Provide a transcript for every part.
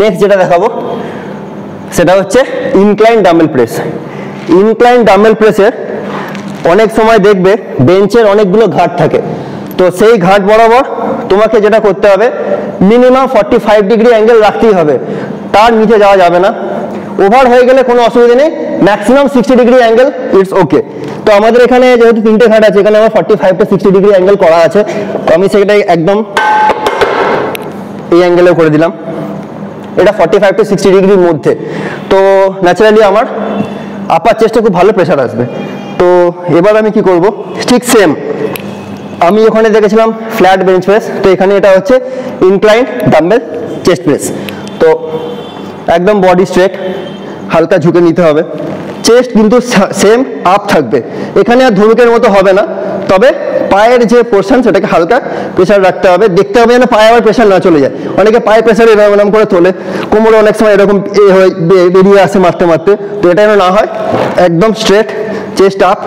Next যেটা দেখাবো সেটা হচ্ছে incline dumbbell press. Incline dumbbell প্রেসের অনেক সময় দেখবে বেঞ্চের অনেকগুলো ঘাট থাকে, তো সেই ঘাট বরাবর তোমাকে যেটা করতে হবে মিনিমাম 45 ডিগ্রি অ্যাঙ্গেল রাখতেই হবে, তার নিচে যাওয়া যাবে না। ওভার হয়ে গেলে কোনো অসুবিধা নেই, maximum 60 degree angle it's okay. তো আমাদের এখানে যেহেতু 3টে ঘাট আছে, এখানে আমার 45 to 60 ডিগ্রি অ্যাঙ্গেল করা আছে, তো আমি সেটাই একদম এই অ্যাঙ্গেলেও করে দিলাম। এটা 45 to 60 ডিগ্রির মধ্যে, তো ন্যাচারালি আমার আপার চেস্টে খুব ভালো প্রেশার আসবে। তো এবার আমি কি করব, ঠিক সেম আমি ওখানে দেখেছিলাম ফ্ল্যাট বেঞ্চ প্রেস, তো এখানে এটা হচ্ছে ইনক্লাইন্ড ডাম্বেল চেস্ট প্রেস। তো একদম বডি স্ট্রেট, হালকা ঝুঁকে নিতে হবে, চেস্ট কিন্তু সেম আপ থাকবে, এখানে আর ধনুকের মতো হবে না, তবে পায়ের যে পোর্শন সেটাকে হালকা প্রেশার রাখতে হবে, দেখতে হবে যেন পায়ে আবার প্রেশার না চলে যায়। অনেকে পায়ে প্রেশার এরকম করে তোলে, কোমরে অনেক সময় এরকম বেরিয়ে আসে মারতে মারতে, তো এটা যেন না হয়, একদম স্ট্রেট চেস্ট আপ,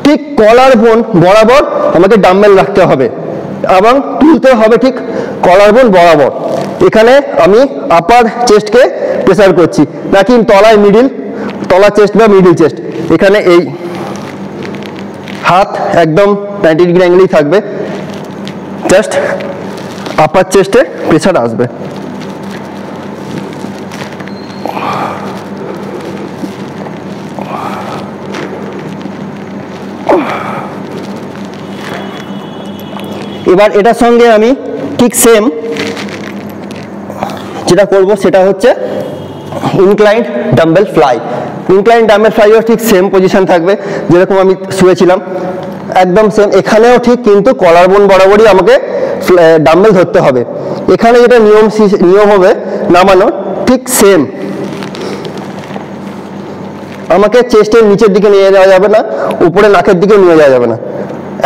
ঠিক কলার বোন বরাবর আমাকে ডাম্বেল রাখতে হবে এবং তুলতে হবে ঠিক কলার বোন বরাবর। এখানে আমি আপার চেস্টকে প্রেসার করছি, নাকি তলায় মিডিল, তলা চেস্ট বা মিডিল চেস্ট, এখানে এই হাত একদম 90 ডিগ্রি অ্যাঙ্গেলেই থাকবে, জাস্ট আপার চেস্টে প্রেসার আসবে। এবার এটার সঙ্গে আমি ঠিক সেম যেটা করব সেটা হচ্ছে inclined dumbbell fly. Inclined dumbbell ফ্লাইও ঠিক সেম পজিশন থাকবে যেরকম আমি শুয়েছিলাম, একদম সেম। এখানেও ঠিক কিন্তু কলার বোন বরাবরই আমাকে ডাম্বেল ধরতে হবে। এখানে যেটা নিয়ম হবে নামানো, ঠিক সেম আমাকে চেস্টের নিচের দিকে নিয়ে যাওয়া যাবে না, উপরে নাকের দিকে নিয়ে যাওয়া যাবে না,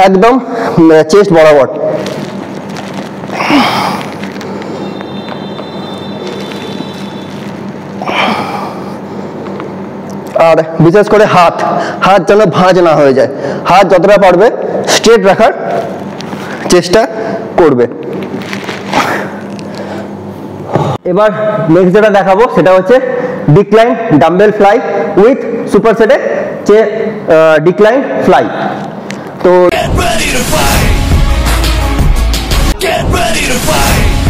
একদম চেস্ট বরাবর। আর বিশেষ করে হাত যেন ভাঁজ না হয়ে যায়, হাত যতটা পারবে স্ট্রেট রাখার চেষ্টা করবে। এবার নেক্সট যেটা দেখাবো সেটা হচ্ছে decline dumbbell fly with super সেটে ডিক্লাইন ফ্লাই। তো Get ready to fight.